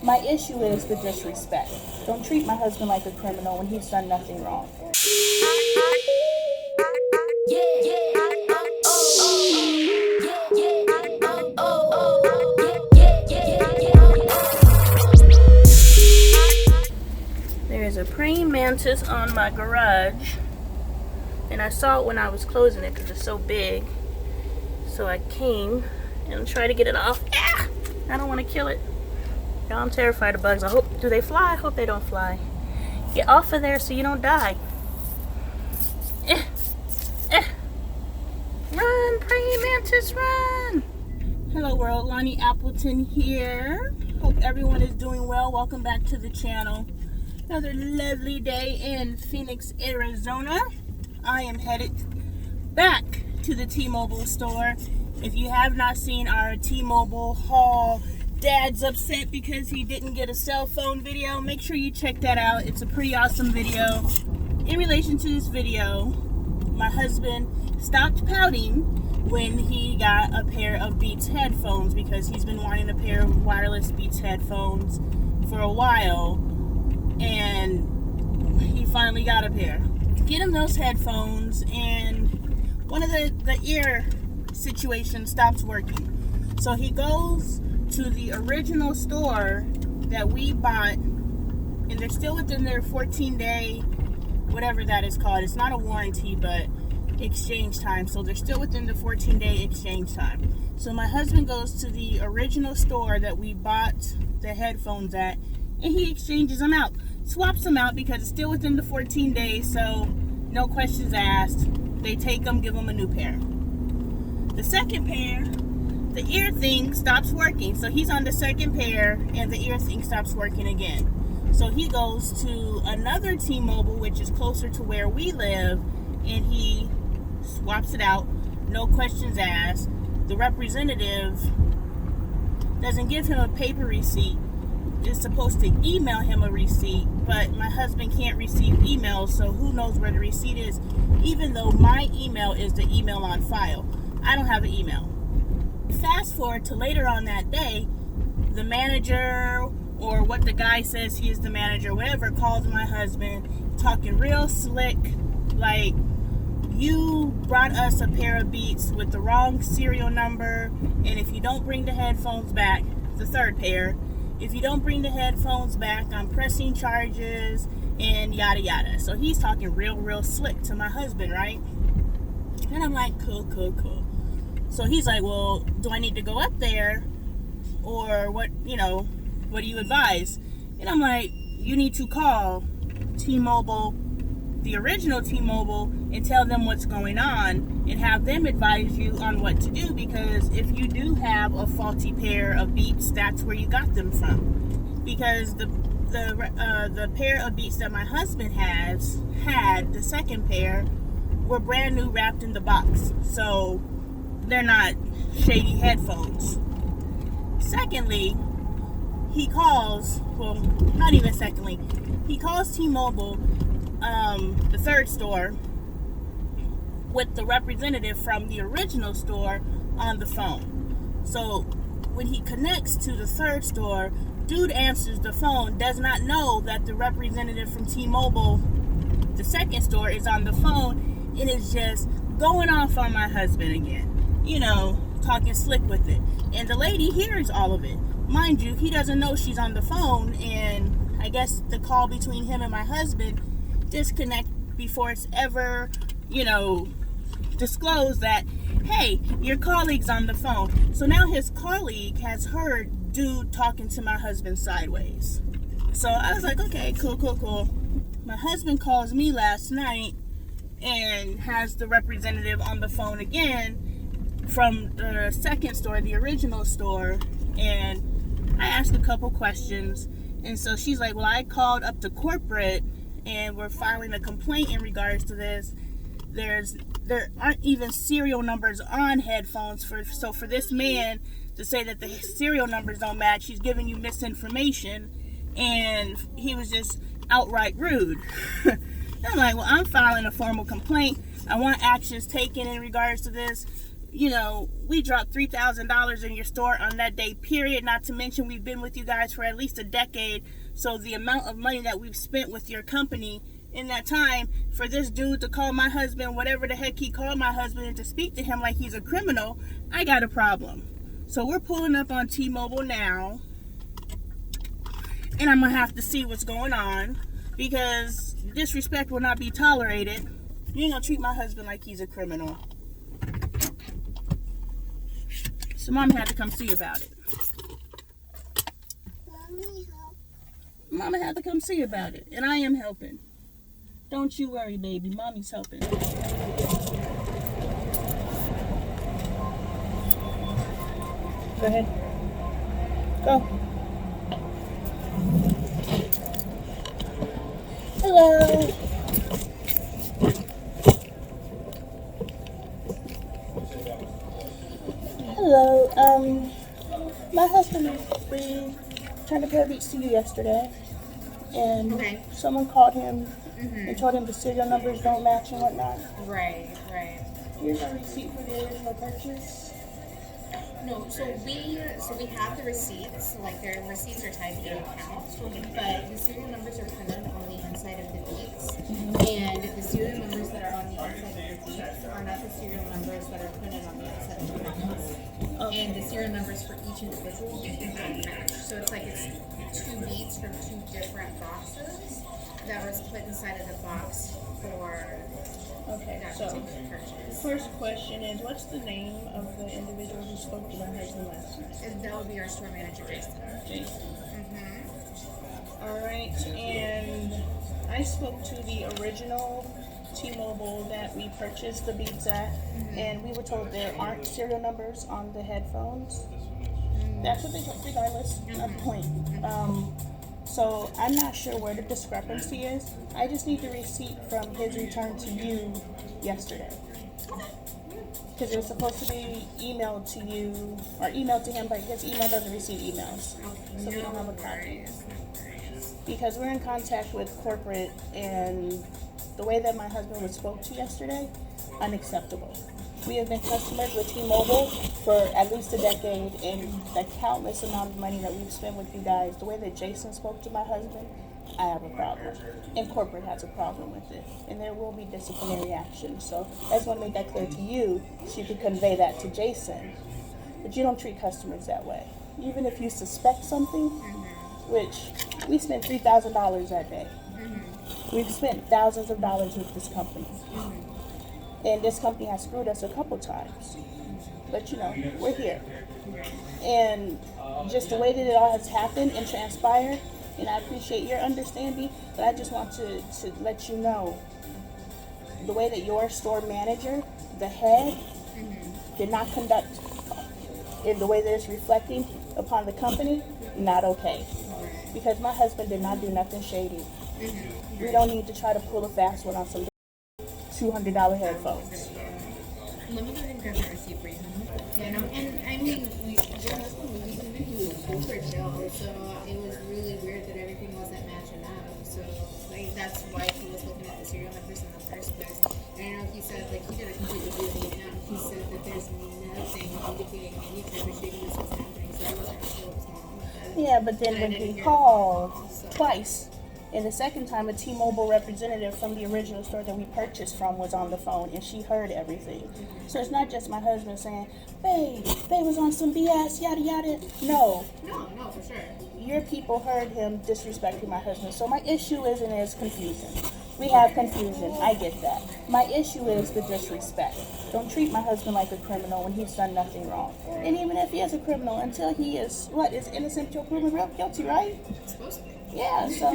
My issue is the disrespect. Don't treat my husband like a criminal when he's done nothing wrong. There is a praying mantis on my garage, and I saw it when I was closing it because it's so big. So I came and tried to get it off. I don't want to kill it. I'm terrified of bugs. Do they fly? I hope they don't fly. Get off of there so you don't die. Run, praying mantis, run! Hello world, Lonnie Appleton here. Hope everyone is doing well. Welcome back to the channel. Another lovely day in Phoenix, Arizona. I am headed back to the T-Mobile store. If you have not seen our T-Mobile haul, Dad's upset because he didn't get a cell phone video. Make sure you check that out. It's a pretty awesome video. In relation to this video, my husband stopped pouting when he got a pair of Beats headphones because he's been wanting a pair of wireless Beats headphones for a while, and he finally got a pair. Get him those headphones, and one of the ear situation stops working. So he goes to the original store that we bought, and they're still within their 14-day, whatever that is called. It's not a warranty, but exchange time. So they're still within the 14-day exchange time. So my husband goes to the original store that we bought the headphones at, and he exchanges them out, swaps them out because it's still within the 14 days. So no questions asked. They take them, give them a new pair. The second pair, the ear thing stops working. So he's on the second pair and the ear thing stops working again. So he goes to another T-Mobile, which is closer to where we live, and he swaps it out, no questions asked. The representative doesn't give him a paper receipt. It's supposed to email him a receipt, but my husband can't receive emails, so who knows where the receipt is, even though my email is the email on file. I don't have an email. Fast forward to later on that day, the manager, or what the guy says he is the manager, whatever, calls my husband, talking real slick, like, you brought us a pair of Beats with the wrong serial number, and if you don't bring the headphones back, the third pair, if you don't bring the headphones back, I'm pressing charges, and yada yada. So he's talking real slick to my husband, right? And I'm like, cool. So he's like, well, do I need to go up there? Or what, what do you advise? And I'm like, you need to call T-Mobile, the original T-Mobile, and tell them what's going on and have them advise you on what to do, because if you do have a faulty pair of Beats, that's where you got them from. Because the pair of Beats that my husband had, the second pair, were brand new, wrapped in the box. So they're not shady headphones. Secondly, he calls T-Mobile, the third store, with the representative from the original store on the phone. So when he connects to the third store, dude answers the phone, does not know that the representative from T-Mobile, the second store, is on the phone, and is just going off on my husband again. Talking slick with it. And the lady hears all of it. Mind you, he doesn't know she's on the phone, and I guess the call between him and my husband disconnect before it's ever, disclosed that, hey, your colleague's on the phone. So now his colleague has heard dude talking to my husband sideways. So I was like, okay, cool. My husband calls me last night and has the representative on the phone again from the second store, the original store, and I asked a couple questions, and so she's like, well, I called up to corporate and we're filing a complaint in regards to this. There aren't even serial numbers on headphones, so for this man to say that the serial numbers don't match, he's giving you misinformation, and he was just outright rude. I'm like, well, I'm filing a formal complaint. I want actions taken in regards to this. you know, we dropped $3,000 in your store on that day, period. Not to mention we've been with you guys for at least a decade. So the amount of money that we've spent with your company in that time, for this dude to call my husband, whatever the heck he called my husband, and to speak to him like he's a criminal, I got a problem. So we're pulling up on T-Mobile now, and I'm going to have to see what's going on, because disrespect will not be tolerated. You ain't going to treat my husband like he's a criminal. So Mom had to come see about it. Mama had to come see about it, and I am helping. Don't you worry, baby. Mommy's helping. Go ahead. Go. Hello. Hello. My husband we turned a pair of beats to you yesterday, and someone called him and told him the serial numbers don't match and whatnot. Right. Here's our receipt for the original purchase. No, so we have the receipts, like their receipts are tied to the account, but the serial numbers are printed on the inside of the beats, and the serial numbers that are on the inside of the beats are not the serial numbers that are printed on the inside of the beats. And the serial numbers for each individual do not match. So it's like it's two beats from two different boxes that was put inside of the box for that particular purchase. First question is, what's the name of the individual who spoke to my husband last night? And that would be our store manager, Jason. All right, and I spoke to the original T-Mobile that we purchased the beats at, and we were told there aren't serial numbers on the headphones. That's what they told, regardless of the point. So I'm not sure where the discrepancy is. I just need the receipt from his return to you yesterday, because it was supposed to be emailed to you or emailed to him, but his email doesn't receive emails, so we don't have a copy. Because we're in contact with corporate, and the way that my husband was spoke to yesterday, unacceptable. We have been customers with T-Mobile for at least a decade, and the countless amount of money that we've spent with you guys, the way that Jason spoke to my husband, I have a problem. And corporate has a problem with it. And there will be disciplinary action. So I just want to make that clear to you, so you can convey that to Jason. But you don't treat customers that way. Even if you suspect something, which we spent $3,000 that day. We've spent thousands of dollars with this company. And this company has screwed us a couple times. But, you know, we're here. And just the way that it all has happened and transpired, and I appreciate your understanding, but I just want to let you know, the way that your store manager, the head, did not conduct in the way that it's reflecting upon the company, not okay. Because my husband did not do nothing shady. We don't need to try to pull a fast one on some $200 headphones. Let me go ahead and grab the receipt for you. You know, and I mean, your husband was even he was corporate jail, so it was really weird that everything wasn't matching up. So like that's why he was looking at the serial numbers in the first place. And I know he said like he did a completely good account. He said that there's nothing indicating any type of shadiness was happening. So I wasn't sure what was wrong with that. Yeah, but then when he called twice. And the second time, a T-Mobile representative from the original store that we purchased from was on the phone, and she heard everything. So it's not just my husband saying, babe was on some BS, yada yada. No, for sure. Your people heard him disrespecting my husband. So my issue isn't as confusion. We have confusion, I get that. My issue is the disrespect. Don't treat my husband like a criminal when he's done nothing wrong. And even if he is a criminal, until he is innocent until proven guilty, right? Supposed to be. Yeah, so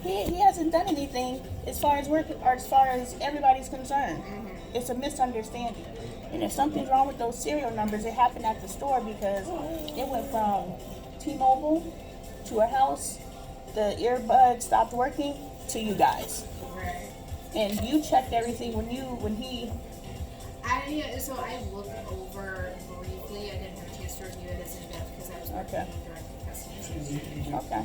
he hasn't done anything as far as work or as far as everybody's concerned. It's a misunderstanding. And if something's wrong with those serial numbers, it happened at the store because it went from T-Mobile to our house, the earbuds stopped working, to you guys. Right. And you checked everything when he. So I looked over briefly. I didn't have a chance to review it as in depth because I was working direct with customers. Okay.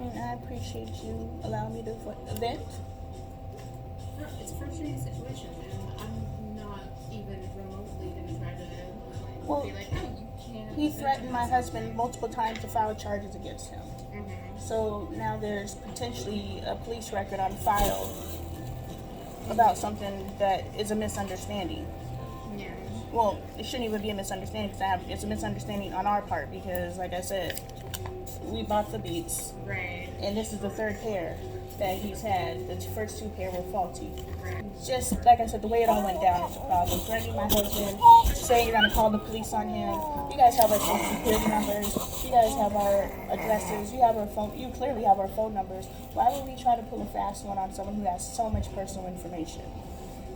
And I appreciate you allowing me to vent. No, it's a frustrating situation, and I'm not even remotely gonna try to Well, be like, oh, you can't. he threatened my husband multiple times to file charges against him. Mm-hmm. So now there's potentially a police record on file about something that is a misunderstanding. Yeah. Well, it shouldn't even be a misunderstanding because it's a misunderstanding on our part because, like I said, we bought the Beats. Right. And this is the third pair that he's had. The first two pair were faulty. Right. Just, like I said, the way it all went down is a problem. Threatening my husband, saying you're going to call the police on him. You guys have our social security numbers. You guys have our addresses. You have our phone. You clearly have our phone numbers. Why would we try to pull a fast one on someone who has so much personal information?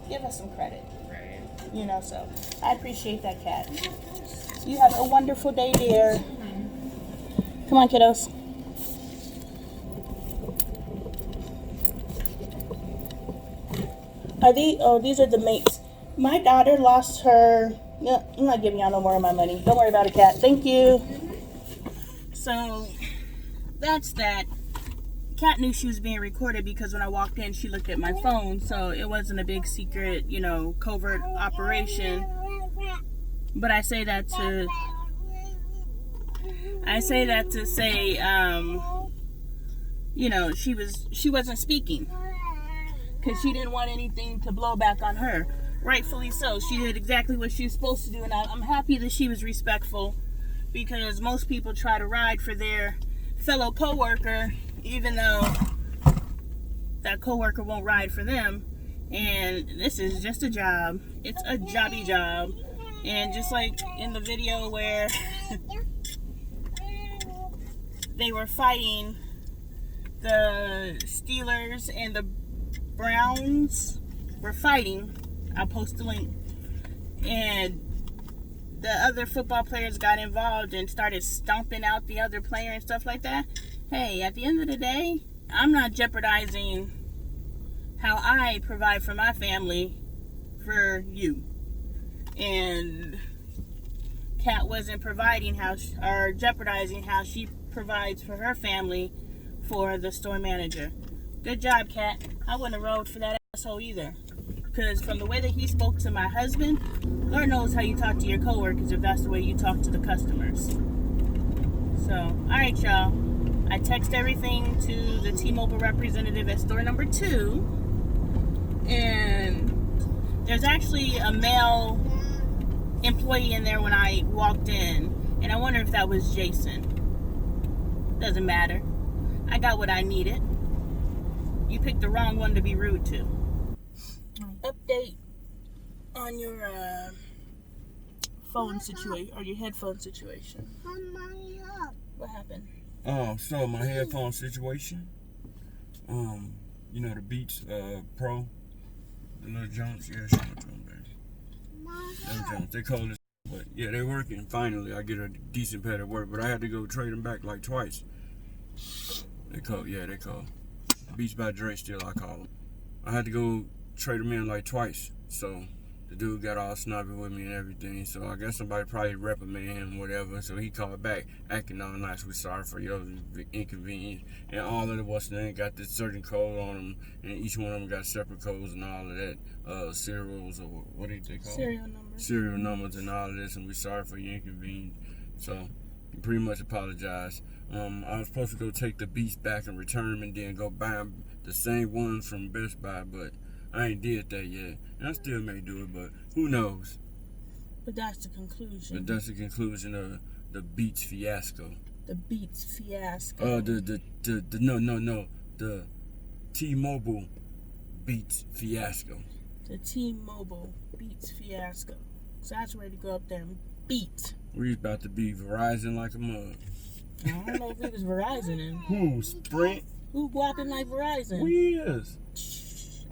Give us some credit. Right. You know, so I appreciate that, Kat. You have a wonderful day, dear. Come on, kiddos. These are the mates. My daughter lost her. No, I'm not giving y'all no more of my money. Don't worry about it, Kat. Thank you. So that's that. Kat knew she was being recorded because when I walked in, she looked at my phone. So it wasn't a big secret, covert operation. But I say that to say, she wasn't speaking because she didn't want anything to blow back on her. Rightfully so. She did exactly what she was supposed to do, and I'm happy that she was respectful because most people try to ride for their fellow coworker, even though that coworker won't ride for them. And this is just a job. It's a jobby job. And just like in the video where they were fighting, the Steelers and the Browns were fighting. I'll post the link. And the other football players got involved and started stomping out the other player and stuff like that. Hey, at the end of the day, I'm not jeopardizing how I provide for my family for you. And Kat wasn't providing or jeopardizing how she provides for her family for the store manager. Good job, Kat. I wouldn't have rode for that asshole either. Because from the way that he spoke to my husband, Lord knows how you talk to your coworkers if that's the way you talk to the customers. So, alright, y'all. I text everything to the T-Mobile representative at store number 2. And there's actually a male employee in there when I walked in. And I wonder if that was Jason. Doesn't matter. I got what I needed. You picked the wrong one to be rude to. Update on your phone situation or your headphone situation. What happened? So my headphone situation. The Beats Pro, the little Jones. Yeah, show it to them, baby. Them Jones, they cold as, but yeah, they're working. Finally, I get a decent pair to work, but I had to go trade them back like twice. They cold. Yeah, they cold. Beats by Dre, still I call them. I had to go trade them in like twice, so the dude got all snobby with me and everything, so I guess somebody probably reprimanded him or whatever, so he called back acting all nice. We're sorry for your inconvenience, and all of the what's name got this certain code on them, and each one of them got separate codes and all of that, serials or what do they call serial numbers and all of this, and we're sorry for your inconvenience. So pretty much apologize. I was supposed to go take the Beats back and return them and then go buy the same ones from Best Buy, but I ain't did that yet. And I still may do it, but who knows? But that's the conclusion. But that's the conclusion of the Beats fiasco. The Beats fiasco. The T-Mobile Beats fiasco. The T-Mobile Beats fiasco. So that's ready to go up there and beat. We about to be Verizon like a mug. I don't know if it was Verizon. Who? Sprint? Who guapping like Verizon? We is.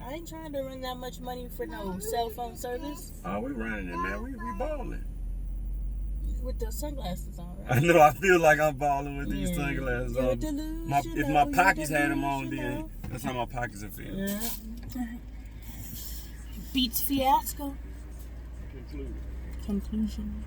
I ain't trying to run that much money for no cell phone service. Oh, we running it, man. We balling. With the sunglasses on, right? I know. I feel like I'm balling with these sunglasses on. If my pockets had them on, then that's how my pockets are feeling. Yeah. Beats fiasco. Conclusion.